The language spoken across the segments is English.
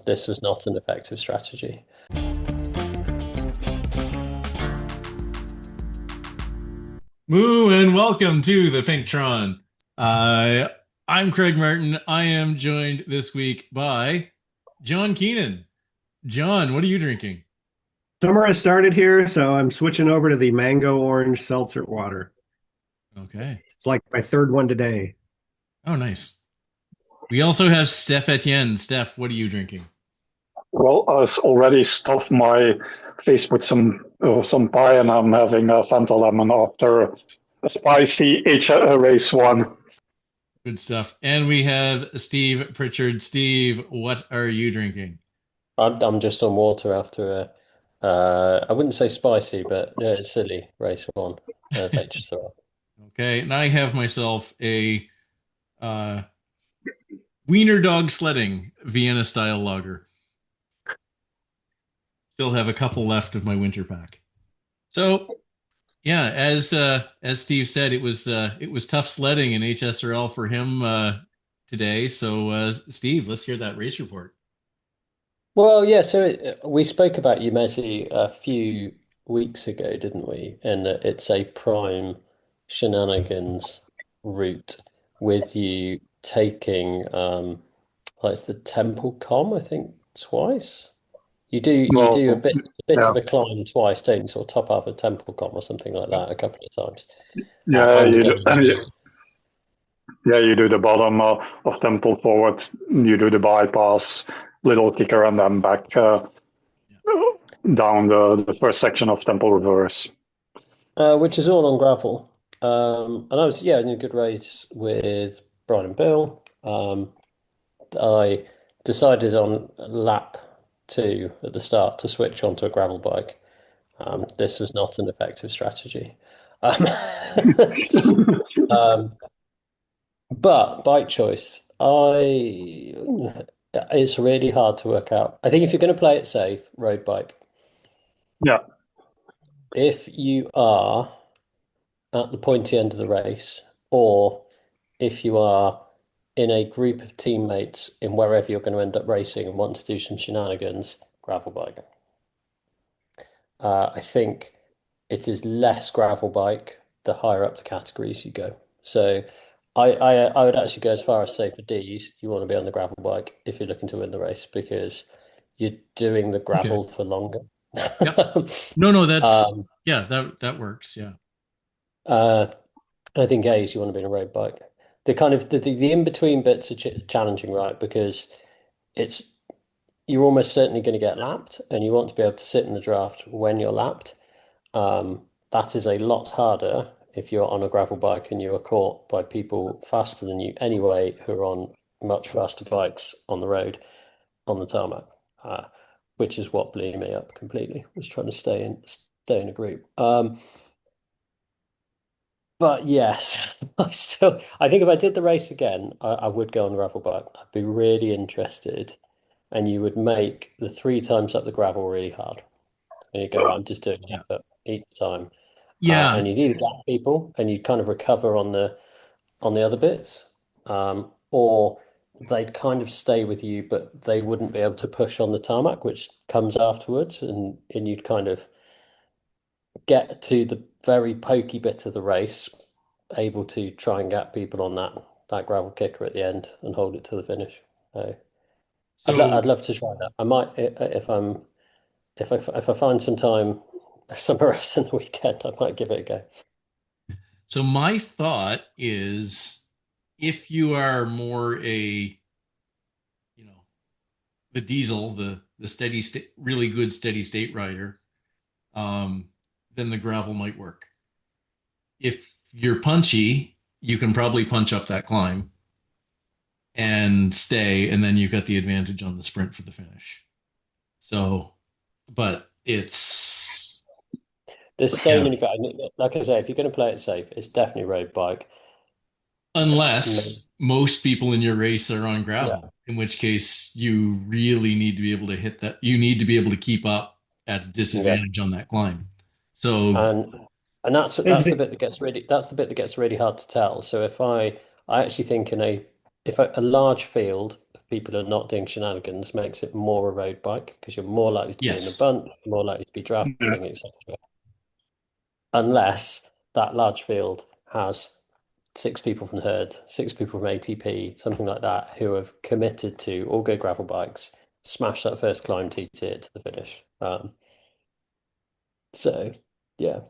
This was not an effective strategy. Moo and welcome to the Pinktron. Uh, I'm Craig Martin. I am joined this week by John Keenan. John, what are you drinking? Summer has started here, so I'm switching over to the mango orange seltzer water. Okay. It's like my third one today. Oh, nice. We also have Steph Etienne. Steph, what are you drinking? Well, I already stuffed my face with some pie, and I'm having a Fanta lemon after a spicy HSRL Race one. Good stuff. And we have Steve Pritchard. Steve, what are you drinking? I'm just on water after I wouldn't say spicy, but it's silly race one of HSRL. Okay. And I have myself a uh, Wiener Dog Sledding Vienna style lager. Still have a couple left of my winter pack. So yeah, as Steve said, it was tough sledding in HSRL for him today. So Steve, let's hear that race report. Well, yeah, so we spoke about Yumezi a few weeks ago, didn't we? And that it's a prime shenanigans route with you taking like it's the Temple Com, I think, twice. You do Well, a bit yeah, of a climb twice, don't you? Sort of top half of Temple Com or something like that a couple of times. yeah, And you go do, and you do the bottom of Temple forward. You do the bypass, little kicker, and then back down the first section of Temple reverse. which is all on gravel. And I was, yeah, in a good race with Brian and Bill. I decided on lap two at the start to switch onto a gravel bike. This was not an effective strategy. Um, um, but bike choice, it's really hard to work out. I think if you're going to play it safe, road bike. Yeah, If you are at the pointy end of the race, or if you are in a group of teammates in wherever you're going to end up racing and want to do some shenanigans, gravel bike. I think it is less gravel bike the higher up the categories you go. So I would actually go as far as say for D's, you want to be on the gravel bike if you're looking to win the race because you're doing the Okay. gravel for longer. Yep. No, no, that's Um, yeah, that works. Yeah. uh, I think A's you want to be on a road bike. The kind of the in between bits are challenging, right? Because it's you're almost certainly going to get lapped, and you want to be able to sit in the draft when you're lapped. That is a lot harder if you're on a gravel bike and you are caught by people faster than you anyway, who are on much faster bikes on the road on the tarmac, uh, which is what blew me up completely. Was trying to stay in a group. But yes, I think if I did the race again, I would go on the gravel bike. I'd be really interested, and you would make the three times up the gravel really hard. And you go, right, I'm just doing an Yeah. effort each time. Yeah. And you'd either get people and you'd kind of recover on the other bits, or they'd kind of stay with you, but they wouldn't be able to push on the tarmac, which comes afterwards, and you'd kind of get to the very pokey bit of the race, able to try and get people on that gravel kicker at the end and hold it to the finish. So I'd So love to try that. I might if I find some time somewhere else in the weekend, I might give it a go. so my thought is if you are more you know, the diesel, the steady state, really good steady state rider, um, then the gravel might work. If you're punchy, you can probably punch up that climb and stay, and then you've got the advantage on the sprint for the finish. So, but it's There's so yeah, many, like I say, if you're going to play it safe, it's definitely road bike. unless most people in your race are on Yeah, gravel, in which case you really need to be able to hit that. You need to be able to keep up at a yeah, disadvantage on that climb. So, and and that's the Hey, bit that gets really hard to tell. So if I actually think in a large field of people who are not doing shenanigans makes it more a road bike because you're more likely to be in a Yes. bunch, more likely to be drafting, etc. Unless that large field has 6 people from herd, 6 people from ATP, something like that, who have committed to all go gravel bikes, smash that first climb, TT it to the finish. So yeah,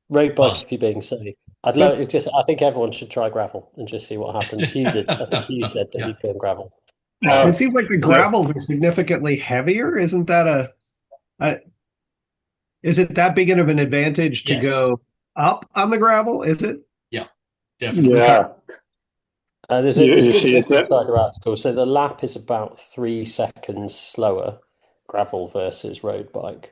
road bike Well, if you're being safe. I'd But love it. Just I think everyone should try gravel and just see what happens. Hugh did. I think Hugh said that yeah. he'd go on gravel. it seems like the Yes. gravels are significantly heavier. Isn't that is it that big of an advantage to Yes. go up on the gravel? Is it? Yeah, definitely. Yeah, There's you good see stuff it. inside the article. So the lap is about 3 seconds slower gravel versus road bike.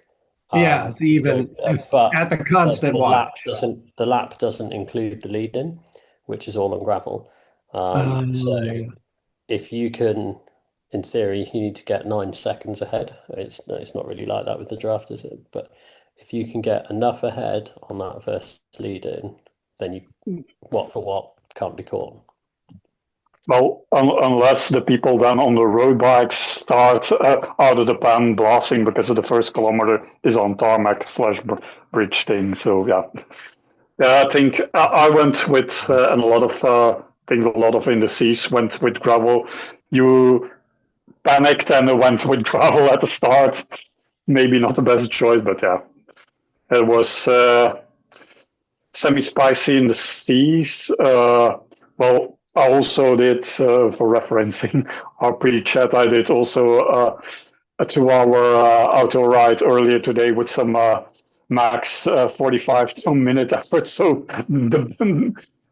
Yeah, it's even But at the constant watch. the lap doesn't include the lead in, which is all on gravel. So Yeah. if you can, in theory, you need to get 9 seconds ahead. It's not really like that with the draft, is it? But if you can get enough ahead on that first lead in, then you what for what can't be caught. Well, unless the people then on the road bikes start out of the pan blasting because of the first kilometer is on tarmac / bridge thing. So yeah, I think I went with and a lot of I think a lot of indices went with gravel. You panicked and went with gravel at the start. Maybe not the best choice, but yeah, it was semi-spicy in the seas. Well, I also did, for referencing our pre-chat, I did also a 2 hour auto ride earlier today with some max 45 minute effort. So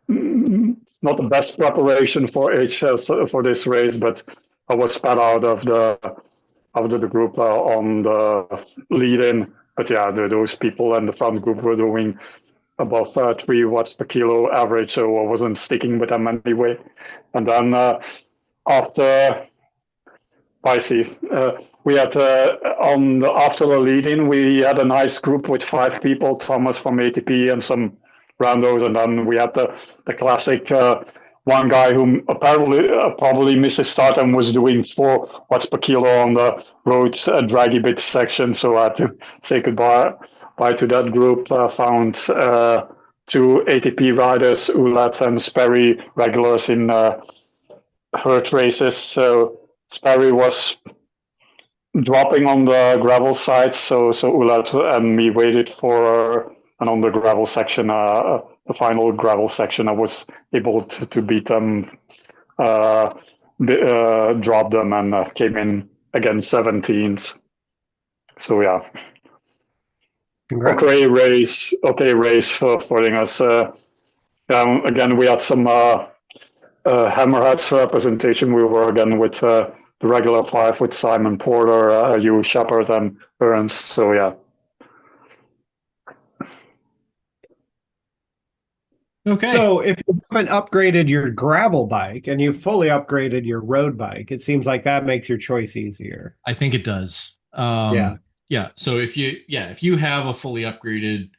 not the best preparation for HS for this race, but I was spat out of the group on the lead-in. But yeah, those people in the front group were doing above 3 watts per kilo average, so I wasn't sticking with them anyway. And then after Spicy, we had after the lead-in, we had a nice group with 5 people, Thomas from ATP and some randos, and then we had the classic one guy who apparently probably missed his start and was doing 4 watts per kilo on the road draggy bit section, so I had to say goodbye to that group. Found 2 ATP riders, Ulat and Sperry, regulars in herd races. So Sperry was dropping on the gravel side, so Ulat and me waited for, and on the gravel section, the final gravel section, I was able to beat them, drop them, and came in again 17th. So yeah. Congrats. Okay race for us. Again, we had some hammerheads representation. We were again with the regular 5 with Simon Porter, Hugh Shepard, and Ernst. So yeah. Okay. So if you haven't upgraded your gravel bike and you've fully upgraded your road bike, it seems like that makes your choice easier. I think it does. Yeah. Yeah. So if you have a fully upgraded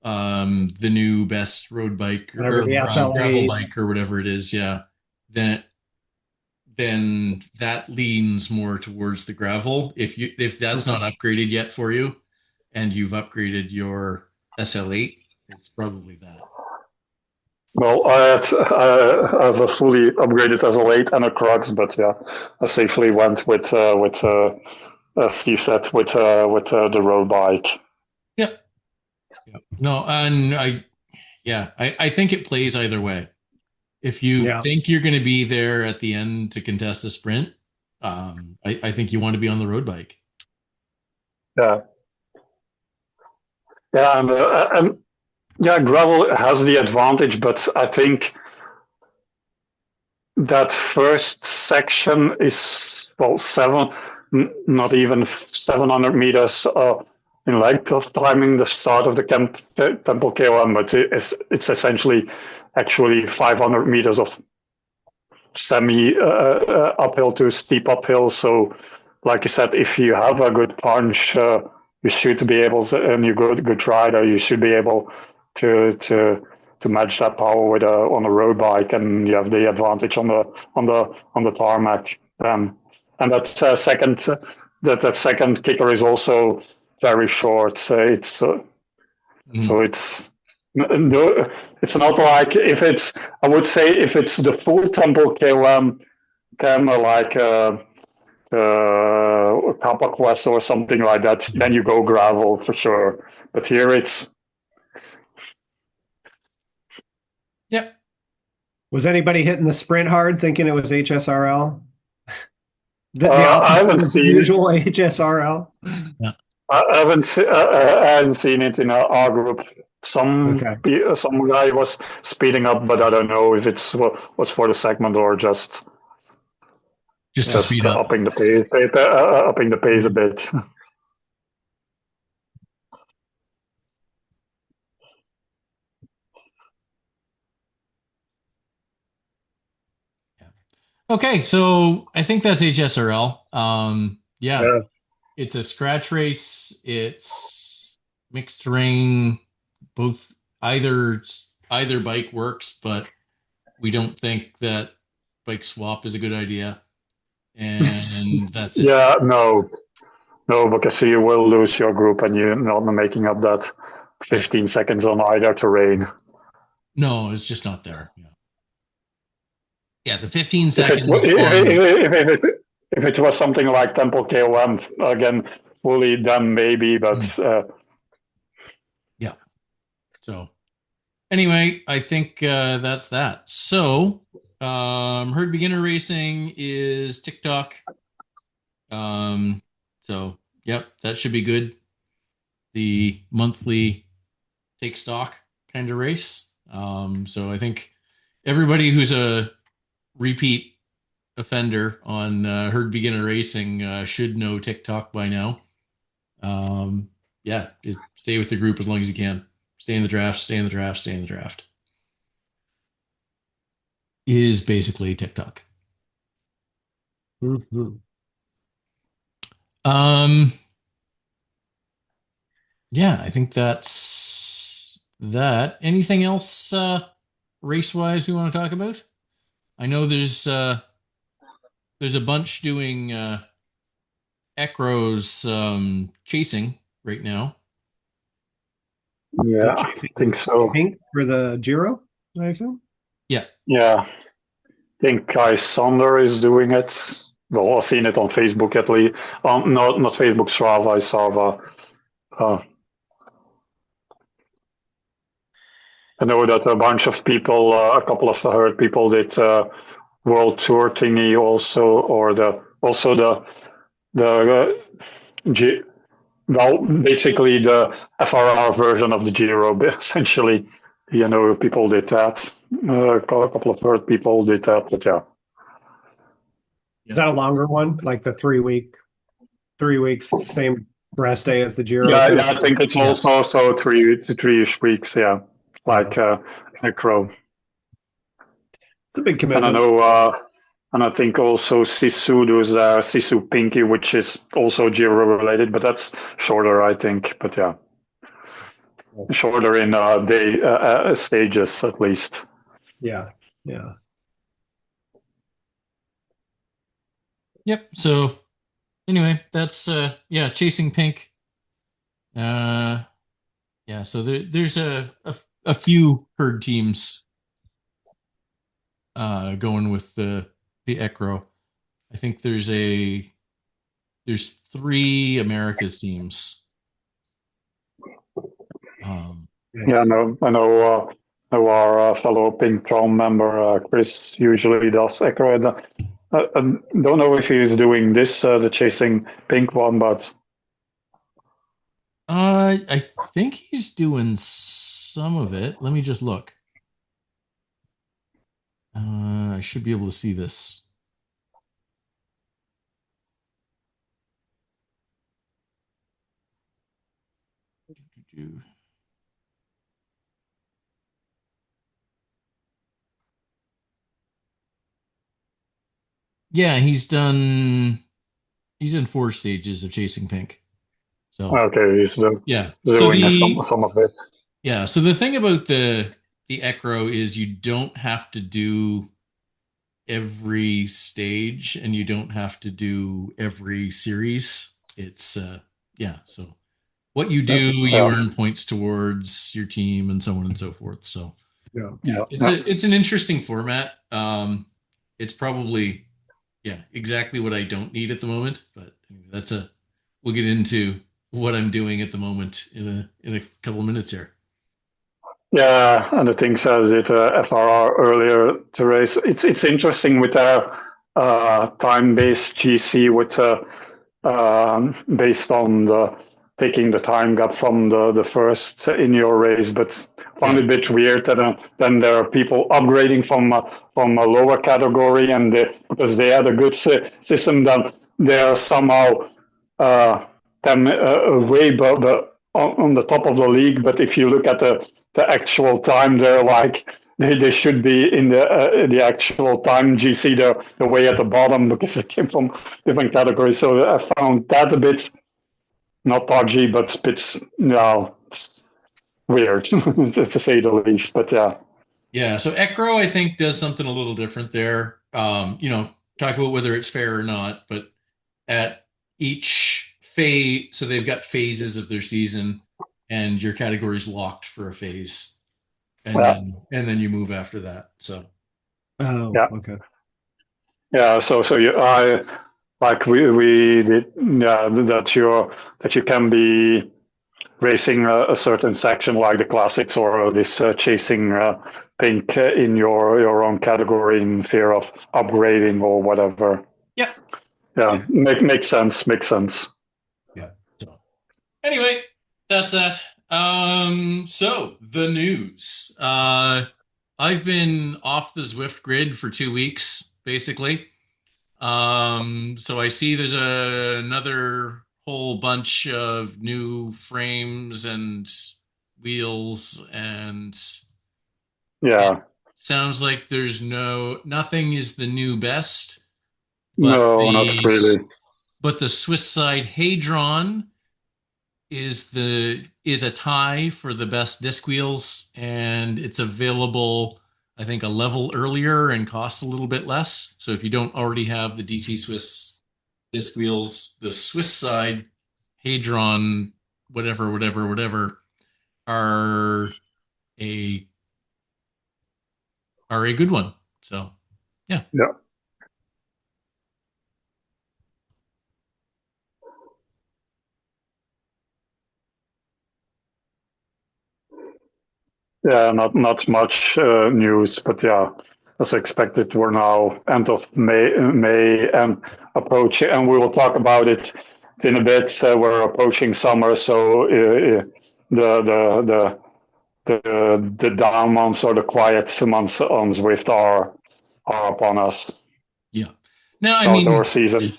the new best road bike Whatever or the SLA. gravel bike or whatever it is, yeah, then that leans more towards the gravel. If that's not upgraded yet for you, and you've upgraded your SL8, it's probably that. Well, I have a fully upgraded SL8 and a Crux, but yeah, I safely went with Steve said with the road bike. Yep. No, and I think it plays either way. If you think you're going to be there at the end to contest a sprint, I think you want to be on the road bike. Yeah. Yeah, and yeah, gravel has the advantage, but I think that first section is not even 700 meters in length of climbing the start of the Temple KOM, but it's essentially actually 500 meters of semi uphill to steep uphill. So, like you said, if you have a good punch, you should be able to, and you're good rider, you should be able to match that power with on a road bike, and you have the advantage on the tarmac. And that second that second kicker is also very short. So it's not like if it's. I would say if it's the full tempo KOM, kind of like Kappa Quest or something like that, then you go gravel for sure. But here it's. Yep. Was anybody hitting the sprint hard thinking it was HSRL? The I opposite haven't of the seen it. usual HSRL? Yeah. I haven't seen it in our group. Some guy was speeding up, but I don't know if it's was for the segment or just to speed up. upping the pace a bit. Okay, so I think that's HSRL. Yeah, it's a scratch race. It's mixed terrain. Both either bike works, but we don't think that bike swap is a good idea. And that's it. Yeah, no, because you will lose your group and you're not making up that 15 seconds on either terrain. No, it's just not there. Yeah, the 15 seconds. If it was something like Temple KOM again, fully done maybe, but yeah. So anyway, I think that's that. So herd beginner racing is TikTok. So yep, that should be good. The monthly take stock kind of race. So I think everybody who's a repeat offender on herd beginner racing should know TikTok by now. Yeah, stay with the group as long as you can. Stay in the draft, stay in the draft, stay in the draft. Is basically TikTok. Mm-hmm. Yeah, I think that's that. Anything else race-wise we want to talk about? I know there's a bunch doing Ecros chasing right now. Yeah, I think so. Pink for the Giro, I assume? Yeah. Yeah. I think Kai Sander is doing it. Well, I've seen it on Facebook at least. Not Facebook, Strava, Strava. I know that a bunch of people, a couple of herd people did World Tour thingy also, or basically the FRR version of the Giro, essentially. People did that. A couple of herd people did that, but yeah. Is that a longer one, like the 3 weeks, same rest day as the Giro? Yeah, I think it's also 3-ish weeks. Yeah, like a crow. It's a big commitment. And I know, and I think also Sisu does Sisu Pinky, which is also Giro related, but that's shorter, I think. But yeah, shorter in day stages at least. Yeah. Yep. So anyway, that's chasing pink. Yeah. So there's a few herd teams going with the Ecro. I think there's 3 Americas teams. Yeah, I know our fellow Pink Tron member Chris usually does Ecro. I don't know if he's doing this, the chasing pink one, but I think he's doing some of it. Let me just look. I should be able to see this. Yeah, he's done 4 stages of chasing pink. So okay, he's doing some of it. Yeah, so the thing about the Ecro is you don't have to do every stage and you don't have to do every series. It's yeah, so what you do, you Yeah. earn points towards your team and so on and so forth. So Yeah. yeah, Yeah. it's an interesting format. It's probably yeah, exactly what I don't need at the moment, but anyway, that's a we'll get into what I'm doing at the moment in a couple of minutes here. Yeah, and the thing says it FRR earlier to race. It's interesting with time-based GC with based on the taking the time gap from the first in your race, but found Yeah. it a bit weird that then there are people upgrading from a lower category, and because they had a good system, then they're somehow uh, them way on the top of the league. But if you look at the actual time, they're like they should be in the actual time GC. They're way at the bottom because they came from different categories. So I found that a bit not dodgy, but a bit weird to say the least. But yeah, Yeah, so Ekro I think does something a little different there. Talk about whether it's fair or not, but at each phase, so they've got phases of their season, and your category's locked for a phase, and yeah, then you move after that. So Oh, yeah, okay. yeah. So I like we did that you can be racing a certain section like the classics or this chasing pink in your own category in fear of upgrading or whatever. yeah, yeah, Yeah, makes sense. Makes sense. yeah. So anyway, that's that. So the news. I've been off the Zwift grid for 2 weeks, basically. So I see there's another whole bunch of new frames and wheels, and it Yeah. sounds like there's nothing is the new best, but No, not really. the Swiss side Hadron is a tie for the best disc wheels, and it's available I think a level earlier and costs a little bit less. So if you don't already have the DT Swiss disc wheels, the Swiss side Hadron whatever are a are a good one. So yeah. Yeah. Yeah, not much news, but yeah, as expected, we're now end of May and approaching, and we will talk about it in a bit. We're approaching summer, so the the the down months or the quiet months on Zwift are upon us. Yeah. Now, It's outdoor season.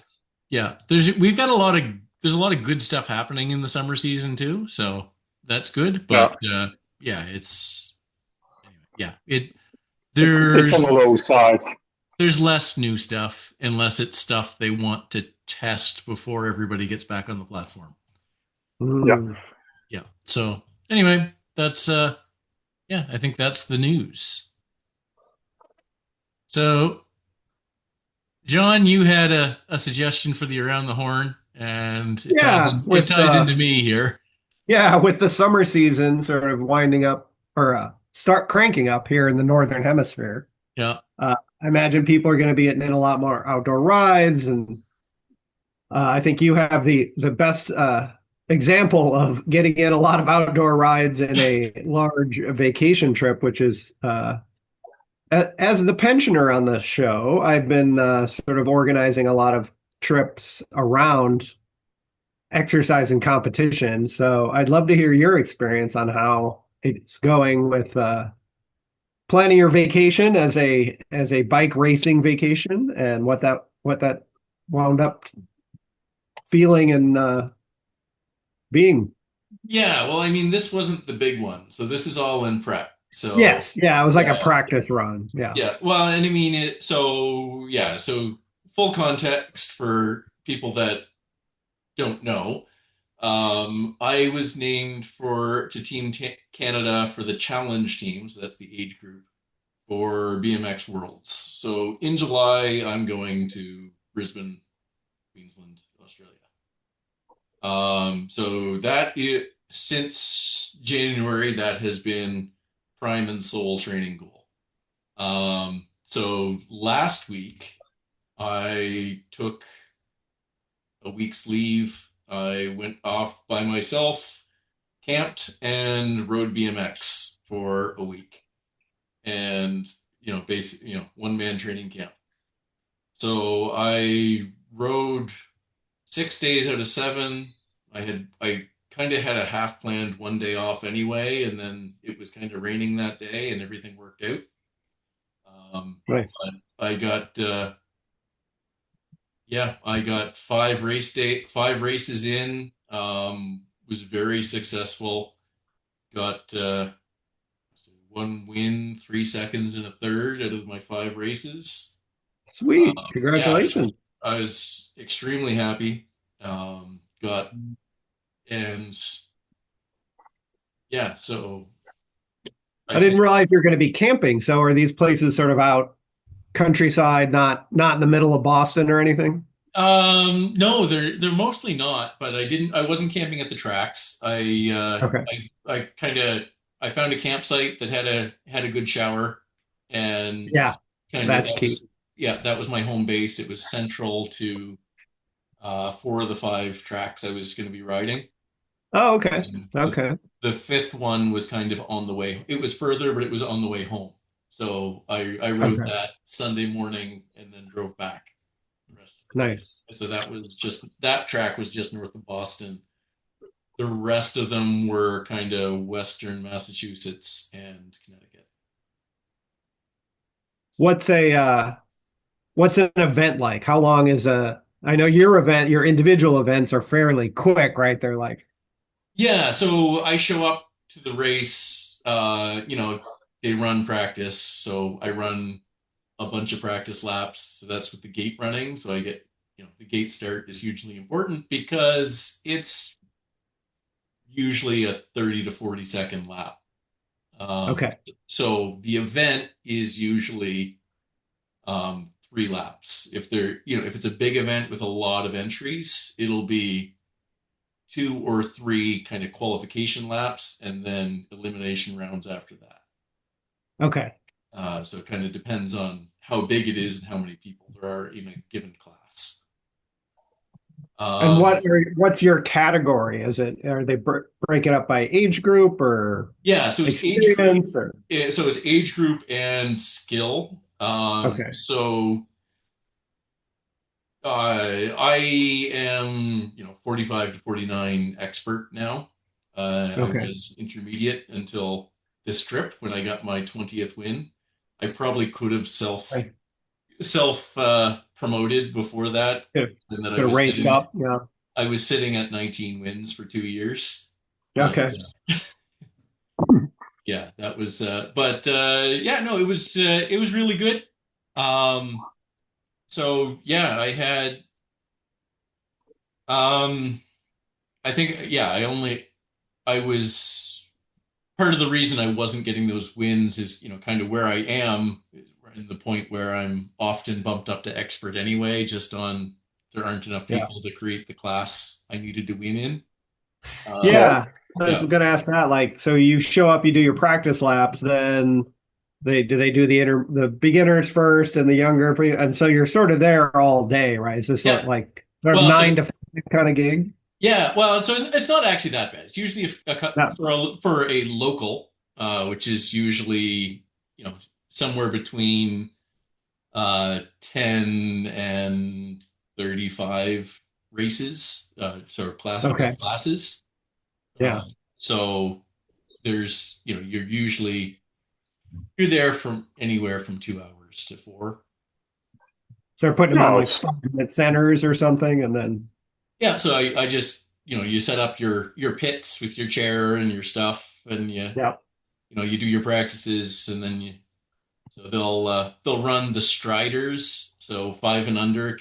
yeah, there's a lot of good stuff happening in the summer season too, so that's good. Yeah, But yeah, it's anyway, yeah, it's on the there's low side. there's less new stuff unless it's stuff they want to test before everybody gets back on the platform. Yeah. Mm. Yeah. So anyway, that's yeah, I think that's the news. So John, you had a suggestion for the around the horn, and Yeah, it with ties into me here. with the summer season sort of winding up or start cranking up here in the northern hemisphere. Yeah. I imagine people are going to be getting in a lot more outdoor rides, and I think you have the best example of getting in a lot of outdoor rides in a large vacation trip, which is as the pensioner on the show, I've been sort of organizing a lot of trips around exercise and competition. So I'd love to hear your experience on how it's going with planning your vacation as a bike racing vacation and what that wound up feeling and being. Yeah, well, I mean, this wasn't the big one, so this is all in prep. So Yes, yeah, it was like a yeah, practice run. Yeah. yeah. Well, and I mean it. So yeah, so full context for people that don't know. I was named for to Team Canada for the challenge team, so that's the age group. for BMX Worlds. So in July, I'm going to Brisbane, Queensland, Australia. So since January, that has been prime and sole training goal. So last week, I took a week's leave. I went off by myself, camped, and rode BMX for a week. And, basically, one man training camp. So I rode 6 days out of 7. I kind of had a half planned one day off anyway, and then it was kind of raining that day, and everything worked out. Nice. But I got 5 races in. Was very successful. Got 1 win, 3 seconds, and a third out of my 5 races. Sweet. Yeah, Congratulations. I was extremely happy. Got and yeah, so I didn't realize you were going to be camping. So are these places sort of out countryside, not in the middle of Boston or anything? No, they're mostly not. But I wasn't camping at the tracks. Okay. I found a campsite that had a good shower, and Yeah, kind of that's key. that was my home base. It was central to 4 of the 5 tracks I was going to be riding. Oh, okay. And Okay. the fifth one was kind of on the way. It was further, but it was on the way home. So I rode Okay. that Sunday morning and then drove back the rest of the week. Nice. So that track was just north of Boston. The rest of them were kind of Western Massachusetts and Connecticut. What's an event like? How long is I know your individual events are fairly quick, right? They're like, Yeah, so I show up to the race. They run practice, so I run a bunch of practice laps. So that's with the gate running. So I get, the gate start is hugely important because it's usually a 30 to 40-second lap. okay. So the event is usually 3 laps. If it's a big event with a lot of entries, it'll be 2 or 3 kind of qualification laps and then elimination rounds after that. Okay. So it kind of depends on how big it is and how many people there are in a given class. And Um, what's your category? Are they break it up by age group or yeah, so it's age group. experience or So it's age group and skill. okay. So I am, 45 to 49 expert now. I Okay. was intermediate until this trip when I got my 20th win. I probably could have Right. self promoted before that, Could and that have raced up. Yeah. I was sitting at 19 wins for 2 years. But Okay. yeah, that was. But yeah, no, it was really good. Um, so yeah, I had. Um, I think yeah, I was part of the reason I wasn't getting those wins is kind of where I am in the point where I'm often bumped up to expert anyway, just on there aren't enough Yeah. people to create the class I needed to win in. Um, Yeah. I was yeah, going to ask that. Like, so you show up, you do your practice laps, then they do the beginners first and the younger, and so you're sort of there all day, right? Is this yeah. like sort of Well, so 9 to 5 kind of gig? yeah, well, so it's not actually that bad. It's usually No. for a local, which is usually somewhere between 10 and 35 races, sort of Okay. classes. Uh, Yeah. so there's you're there from anywhere from 2 hours to 4. So they're putting them on No, like it's 5 minute centers or something, and then Yeah, so I just you set up your pits with your chair and your stuff, and yeah. you do your practices, and then they'll run the striders. So 5 and under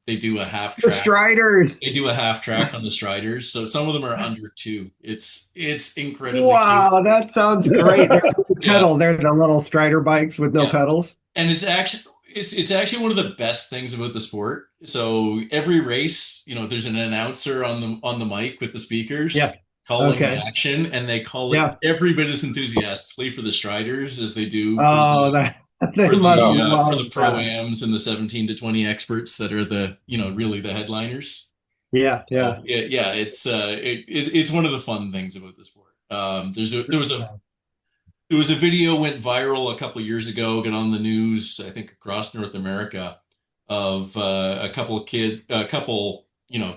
they do a half The track. Striders. They do a half track on the Striders, so some of them are under 2. It's incredibly cute. Wow, that sounds great. They're no Yeah, pedal. They're the little Strider bikes with no yeah. pedals. And it's actually one of the best things about the sport. So every race, there's an announcer on the mic with the Yeah. speakers calling the Okay. action, and they call it Yeah. every bit as enthusiastically for the Striders as they do for Oh, the that they must for love the that. pro-ams and the 17 to 20 experts that are the really the headliners. Yeah, So yeah. yeah, it's one of the fun things about the sport. There was a video went viral a couple years ago, got on the news, I think across North America, of a couple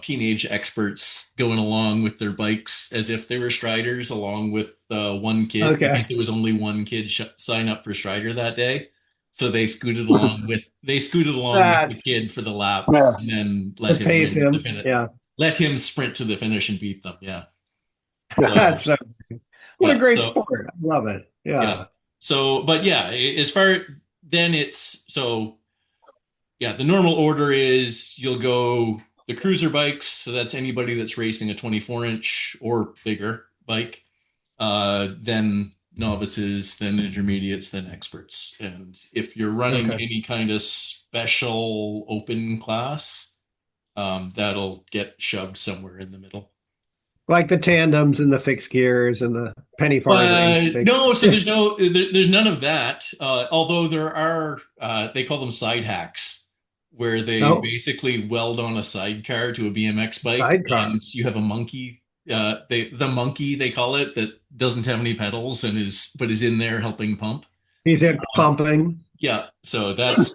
teenage experts going along with their bikes as if they were Striders, along with one kid, because Okay. there was only one kid sign up for Strider that day. So they scooted along with That the kid for the lap, Yeah. and then to pace him. Yeah. let him sprint to the finish and beat them. Yeah. So That's what a yeah. great sport. I love it. Yeah. Yeah. So, but yeah, as far then it's so yeah, the normal order is you'll go the cruiser bikes, so that's anybody that's racing a 24-inch or bigger bike, then novices, then intermediates, then experts. And if you're running Okay. any kind of special open class, that'll get shoved somewhere in the middle. Like the tandems and the fixed gears and the penny farthings. No, so there's none of that. Although there are, they call them side hacks, where they No basically weld on a sidecar to a BMX bike, sidecar. and you have a monkey. The monkey they call it, that doesn't have any pedals and is in there helping pump. He's in Um, pumping. yeah, so that's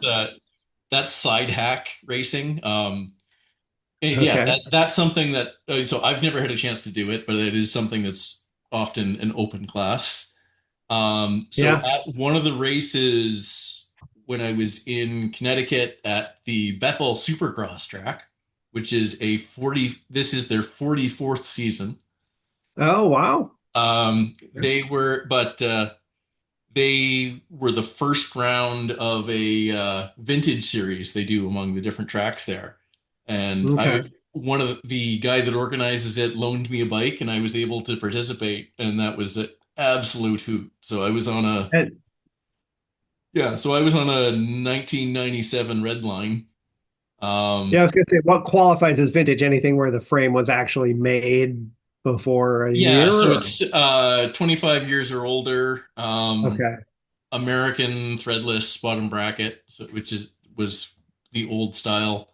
side hack racing. Yeah, Okay. that's something that so I've never had a chance to do it, but it is something that's often an open class. So Yeah. at one of the races when I was in Connecticut at the Bethel Supercross track, which is this is their 44th season. Oh, wow. They were the first round of a vintage series they do among the different tracks there. And Okay. one of the guy that organizes it loaned me a bike, and I was able to participate, and that was an absolute hoot. So I was on a And, yeah, so I was on a 1997 Redline. yeah, I Um, was gonna say what qualifies as vintage? Anything where the frame was actually made before a yeah, year? so Or? it's 25 years or older. Okay. American threadless bottom bracket, so which was the old style.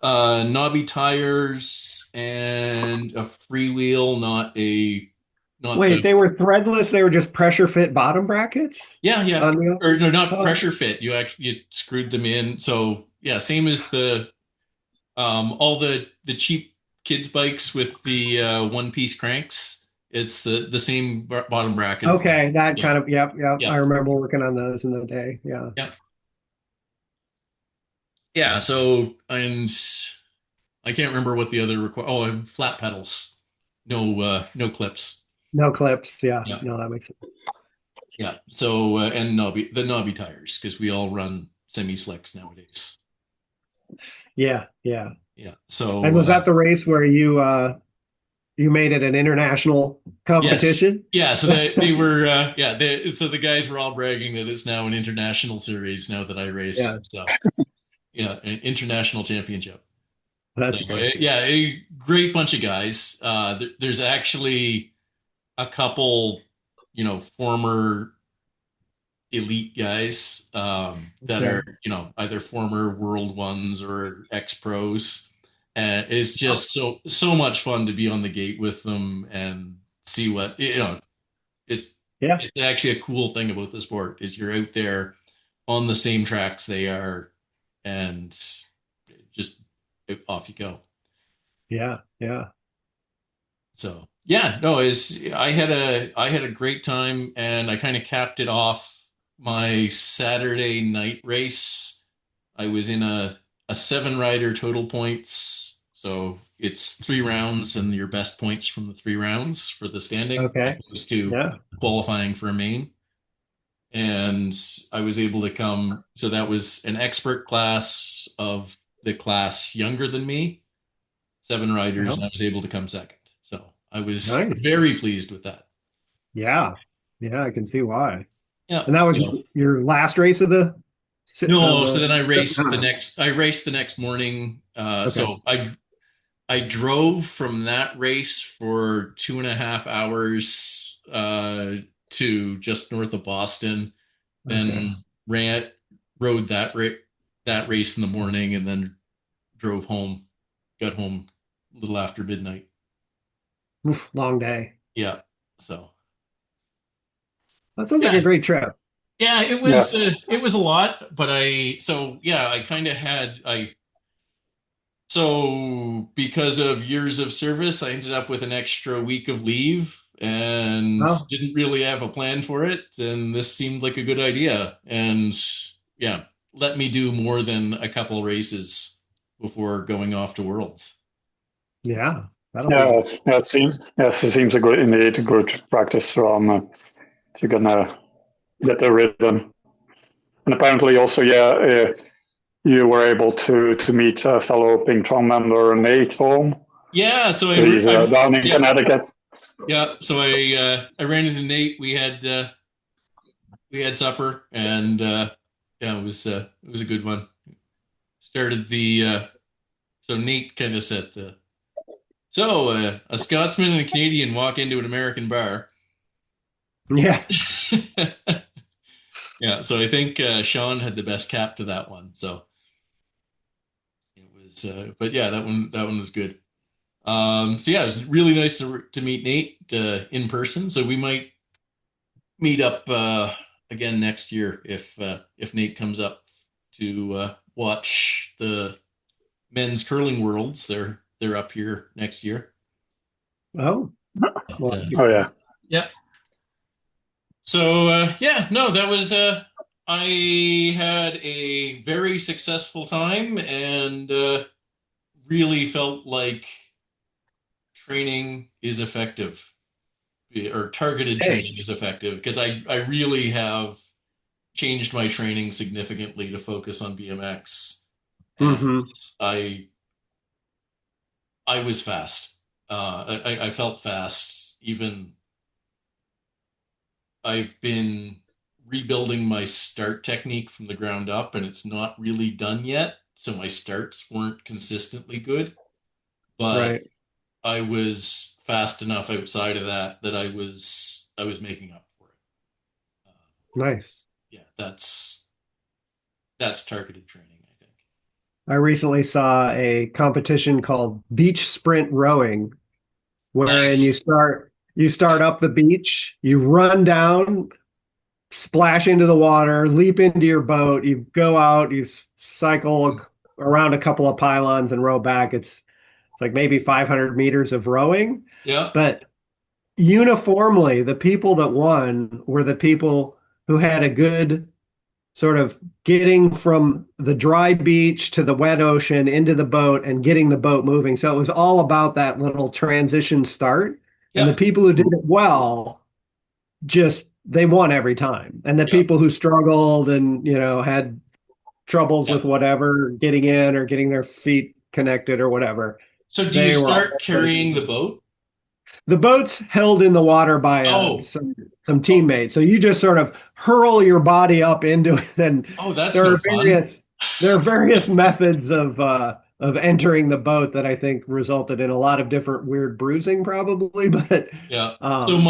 Knobby tires and a freewheel, not Wait, the they were threadless. They were just pressure fit bottom brackets yeah, on the. or no, not Oh, pressure fit. You screwed them in. So yeah, same as the all the cheap kids bikes with the one piece cranks. It's the same bottom bracket as that. okay, that Yeah, kind of. Yep, yep. yeah, I remember working on those in the day. Yeah. yeah, yeah. So and I can't remember what the other and flat pedals, no clips. No clips. Yeah. Yeah, No, that makes sense. yeah. So and knobby tires, because we all run semi slicks nowadays. Yeah. Yeah. Yeah. And So was that the race where you made it an international yes, competition? yeah. So they were so the guys were all bragging that it's now an international series now that I Yeah, race. So yeah, an international championship. So that's great. yeah, a great bunch of guys. There's actually a couple, former elite guys that Okay. are, either former world ones or ex pros. And it's just so much fun to be on the gate with them and see what, it's Yeah. it's actually a cool thing about the sport is you're out there on the same tracks they are, and just off you go. Yeah. Yeah. So yeah, no, is I had a great time, and I kind of capped it off my Saturday night race. I was in a seven rider total points, so it's 3 rounds and your best points from the 3 rounds for the standing, as Okay. opposed to Yeah. qualifying for a main. And I was able to come. So that was an expert class of the class younger than me, 7 riders, Well, and I was able to come second. So I was nice. very pleased with that. Yeah. Yeah, I can see why. Yeah. And that was So your last race of the no, so then I trip? raced the next. I raced the next morning. Okay. So I drove from that race for 2.5 hours to just north of Boston, Okay. then rode that race in the morning, and then drove home. Got home a little after midnight. Oof, long day. Yeah. So That sounds like yeah, a great trip. yeah, Yeah. it was a lot, but I kind of had I so because of years of service, I ended up with an extra week of leave and Oh, didn't really have a plan for it, and this seemed like a good idea. And yeah, let me do more than a couple races before going off to Worlds. yeah. That'll Yeah, be yeah, it seems a good, indeed, a good practice run. You're gonna get the rhythm, and apparently also, yeah, you were able to meet a fellow Pingtron member, Nate Holm. Yeah, so He's down in yeah, Connecticut. yeah. So I ran into Nate. We had supper, and yeah, it was a good one. Started the so Nate kind of set the a Scotsman and a Canadian walk into an American bar. yeah. Yeah, so I think Sean had the best cap to that one. So it was, but yeah, that one was good. So yeah, it was really nice to meet Nate in person. So we might meet up again next year if Nate comes up to watch the men's curling worlds. They're up here next year. Oh, But, well, Oh yeah, yeah. So yeah, no, that was I had a very successful time and really felt like training is effective or targeted hey. training is effective because I really have changed my training significantly to focus on BMX, and Mm-hmm. I I was fast. I felt fast. Even I've been rebuilding my start technique from the ground up, and it's not really done yet. So my starts weren't consistently good, but Right. I was fast enough outside of that that I was making up for it. Nice. Yeah, that's targeted training, I think. I recently saw a competition called beach sprint rowing, wherein Nice. you start up the beach, you run down, splash into the water, leap into your boat, you go out, you cycle around a couple of pylons and row back. It's like maybe 500 meters of rowing, Yeah, but uniformly, the people that won were the people who had a good sort of getting from the dry beach to the wet ocean into the boat and getting the boat moving. So it was all about that little transition start. And the yeah, people who did it well just they won every time. And the yeah, people who struggled and, had troubles yeah. with whatever, getting in or getting their feet connected or whatever, So do you they were start all carrying the boat? the boat's held in the water by Oh, some oh, teammates. So you just sort of hurl your body up into it, and oh, that's there no are fun. various methods of entering the boat that I think resulted in a lot of different weird bruising, probably. But Yeah. So um,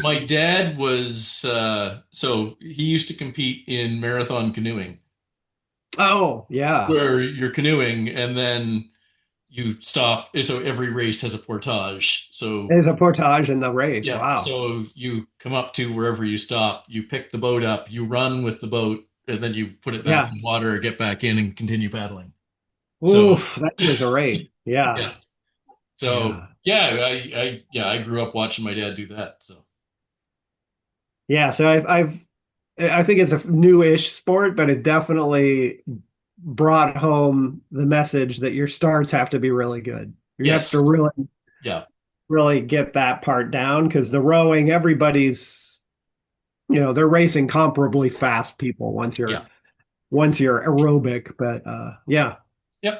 my dad was so he used to compete in marathon canoeing oh yeah, where you're canoeing and then you stop. So every race has a portage. So there's a portage in the race. yeah, Wow. so you come up to wherever you stop, you pick the boat up, you run with the boat, and then you put it back Yeah. in water, get back in, and continue paddling. So Oof, that is a race. Yeah. yeah, so Yeah. yeah, I grew up watching my dad do that. So Yeah. So I think it's a new-ish sport, but it definitely brought home the message that your starts have to be really good. You have to yes, yeah, really get that part down because the rowing, everybody's, they're racing comparably fast people yeah, once you're aerobic. But yeah, yeah.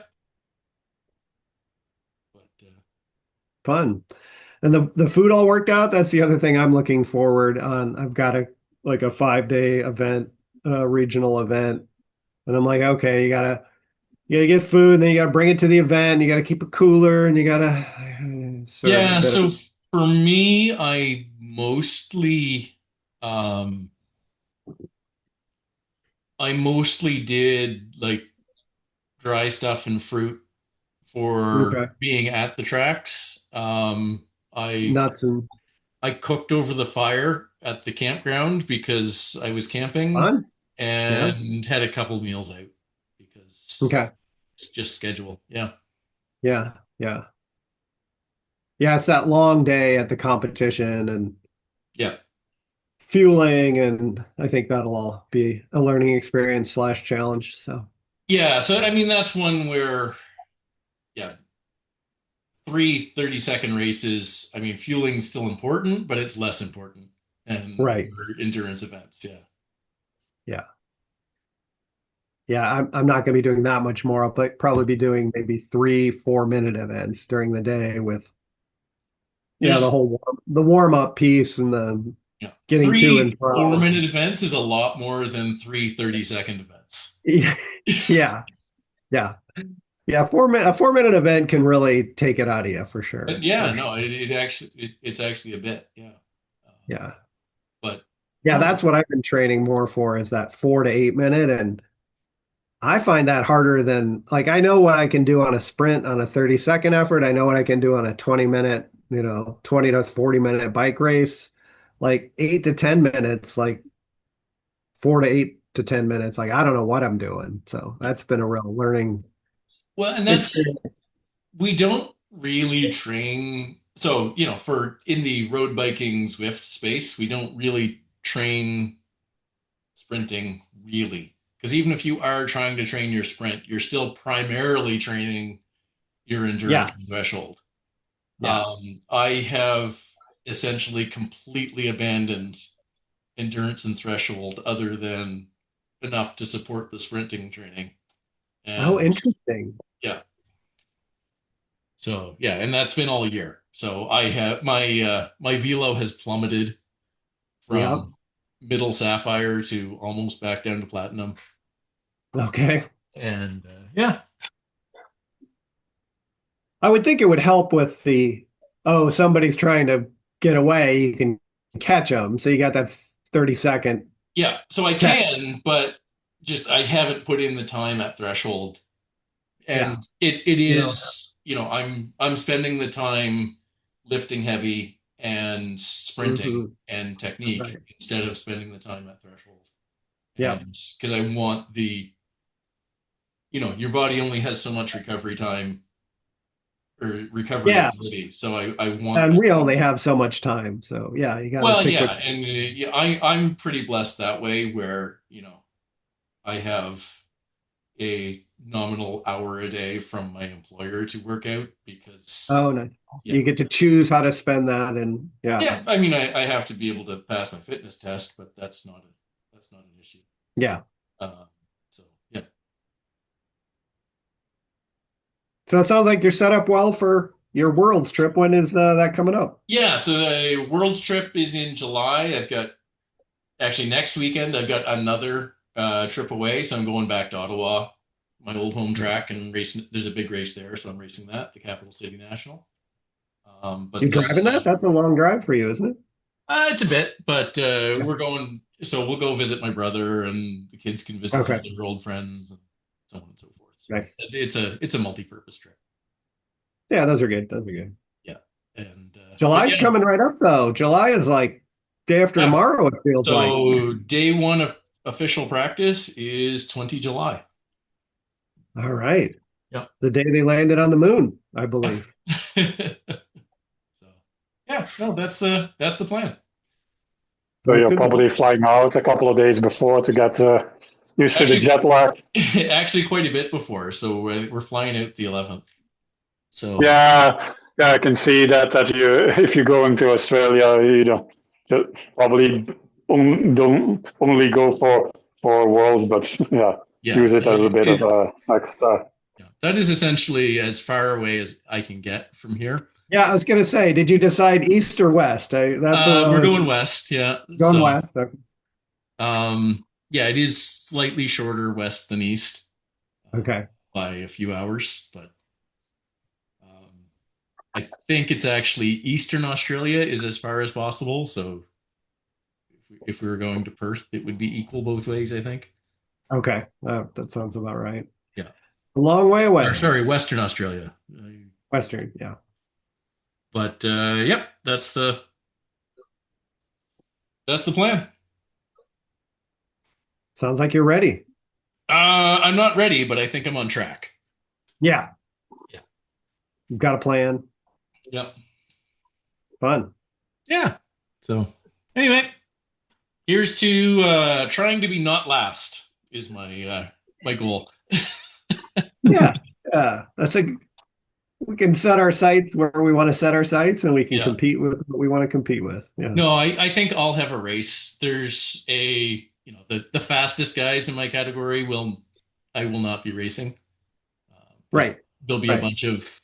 Fun. And the food all worked out. That's the other thing I'm looking forward on. I've got a 5-day event, regional event, and I'm like, okay, you gotta get food, and then you gotta bring it to the event. You gotta keep it cooler, and you gotta sort of a Yeah, bit of so for me, um I mostly did like dry stuff and fruit for okay being at the tracks. I nuts and I cooked over the fire at the campground because I was camping fun. Yeah. and had a couple meals out because Okay. it's just schedule. Yeah. Yeah. Yeah. Yeah. It's that long day at the competition and Yeah. fueling, and I think that'll all be a learning experience slash challenge. So Yeah. So, I mean, that's one where, yeah, 30-second races. I mean, fueling's still important, but it's less important than right. your endurance events. Yeah. Yeah. Yeah. I'm not going to be doing that much more. I'll probably be doing maybe 3 4 minute events during the day with the There's, whole the warm up piece and the yeah, getting to three and from. 4-minute events is a lot more than three 30-second events. Yeah. Yeah. Yeah. Yeah. A 4 minute event can really take it out of you for But sure. yeah, For sure. no, it's actually a bit. Yeah. Uh, Yeah. but Yeah. no, That's what I've been training more for is that 4 to 8 minute. And I find that harder than like I know what I can do on a sprint on a 30-second effort. I know what I can do on a 20 minute, 20 to 40 minute bike race. Like 8 to 10 minutes, like 4 to 8 to 10 minutes. Like I don't know what I'm doing. So yeah. that's been a real learning Well, and that's experience. we don't really train. So, for in the road biking Zwift space, we don't really train sprinting really. Because even if you are trying to train your sprint, you're still primarily training your endurance Yeah. threshold. Yeah. I have essentially completely abandoned endurance and threshold other than enough to support the sprinting training. Oh, And interesting. yeah, so yeah, and that's been all year. So I have my velo has plummeted Yeah. from middle sapphire to almost back down to platinum. Okay. And yeah, I would think it would help with somebody's trying to get away, you can catch them. So you got that 30-second yeah. So I catch. can, but just I haven't put in the time at threshold, Yeah. and it You know. is I'm spending the time lifting heavy and sprinting Hmm. and technique Right. instead of spending the time at threshold. Yeah. And because I want your body only has so much recovery time or recovery Yeah. ability. So I want And that. we only have so much time. So yeah, you got to Well, pick yeah, what. and yeah, I'm pretty blessed that way where I have a nominal hour a day from my employer to work out because Oh, no. yeah, You get to choose how to spend that. And yeah. yeah. I mean, I have to be able to pass my fitness test, but that's not an issue. Yeah. Uh, so yeah. So it sounds like you're set up well for your world's trip. When is that coming up? Yeah, so the World's trip is in July. I've got actually next weekend I've got another trip away, so I'm going back to Ottawa, my old home track, and racing. There's a big race there, so I'm racing that, the Capital City National. You But then driving that? That's a long drive for you, isn't it? it's a bit, but Yeah. we're going. So we'll go visit my brother, and the kids can visit some Okay. of their old friends, and so on and so forth. So Nice. it's a multi-purpose trip. Yeah, those are good. Those are good. Yeah, and but July's yeah, coming right up though. July is like day after yeah. tomorrow, it feels like. So day one of official practice is 20 July. All right. Yeah. The day they landed on the moon, I believe. So yeah, no, that's the plan. So Well, you're good. probably flying out a couple of days before to get used to the Actually, jet lag. actually quite a bit before. So we're flying out the 11th. So Yeah, yeah, I can see that you if you're going to Australia, you probably don't only go for worlds, but yeah, yeah, use so it as a bit of a extra. yeah. that is essentially as far away as I can get from here. Yeah, I was going to say, did you decide east or west? We're going west, yeah. Going So, west. Okay. yeah, it is slightly shorter west than east. Okay. By a few hours, but I think it's actually Eastern Australia is as far as possible. So if we were going to Perth, it would be equal both ways, I think. Okay. That sounds about right. Yeah. A long way away. Or, sorry, Western Australia. Western, yeah. But yep, that's the plan. Sounds like you're ready. I'm not ready, but I think I'm on track. Yeah. Yeah. You've got a plan. Yep. Fun. Yeah. So anyway, here's to trying to be not last is my my goal. Yeah. We can set our sights where we want to set our sights, and we can compete with what we want to compete with. Yeah. No, I think I'll have a race. There's the fastest guys in my category I will not be racing. Right. There'll be a bunch of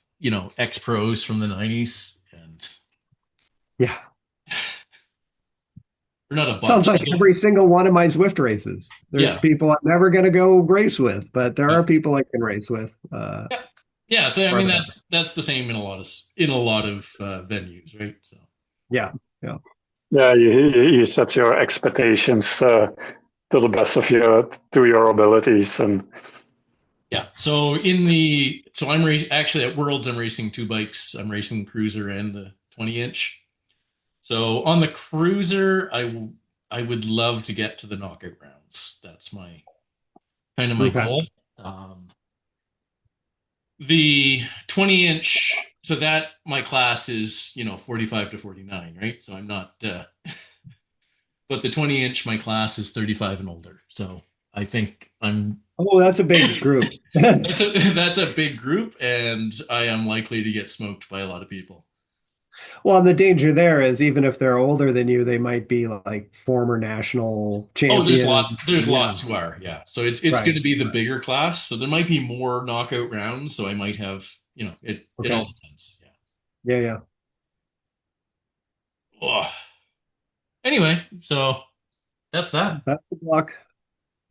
ex-pros from the 90s, and yeah. They're not a bunch. Sounds like every single one of my Zwift races. There's people I'm never going to go race with, but there are people I can race with. Yeah. So I mean that's the same in a lot of venues, right? So yeah. You set your expectations to the best of your abilities, and yeah. So I'm actually at Worlds. I'm racing two bikes. I'm racing Cruiser and the 20-inch. So on the Cruiser, I would love to get to the knockout rounds. That's my goal. The 20-inch, so that my class is 45 to 49, right? So I'm not. But the 20-inch, my class is 35 and older. So I think I'm. Oh, that's a big group. that's a big group, and I am likely to get smoked by a lot of people. Well, and the danger there is even if they're older than you, they might be like former national champions. Oh, there's lots who are, yeah. So it's going to be the bigger class. So there might be more knockout rounds. So I might have, it all depends. Yeah. Yeah. Oh. Anyway, so that's that. Best of luck.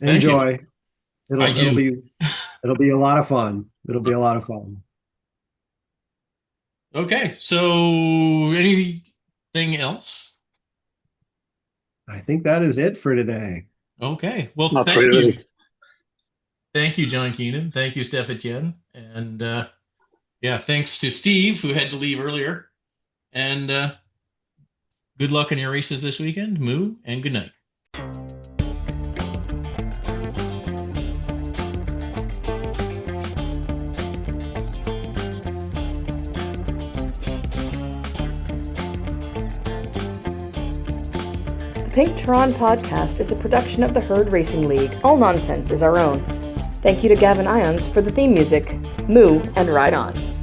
Enjoy. It'll be a lot of fun. It'll be a lot of fun. Okay, so anything else? I think that is it for today. Okay, well, thank you. Thank you, John Keenan. Thank you, Stef Etienne. And thanks to Steve, who had to leave earlier. And good luck in your races this weekend. Moo, and good night. Pink Tehran podcast is a production of the Herd Racing League. All nonsense is our own. Thank you to Gavin Ions for the theme music. Moo and Ride On.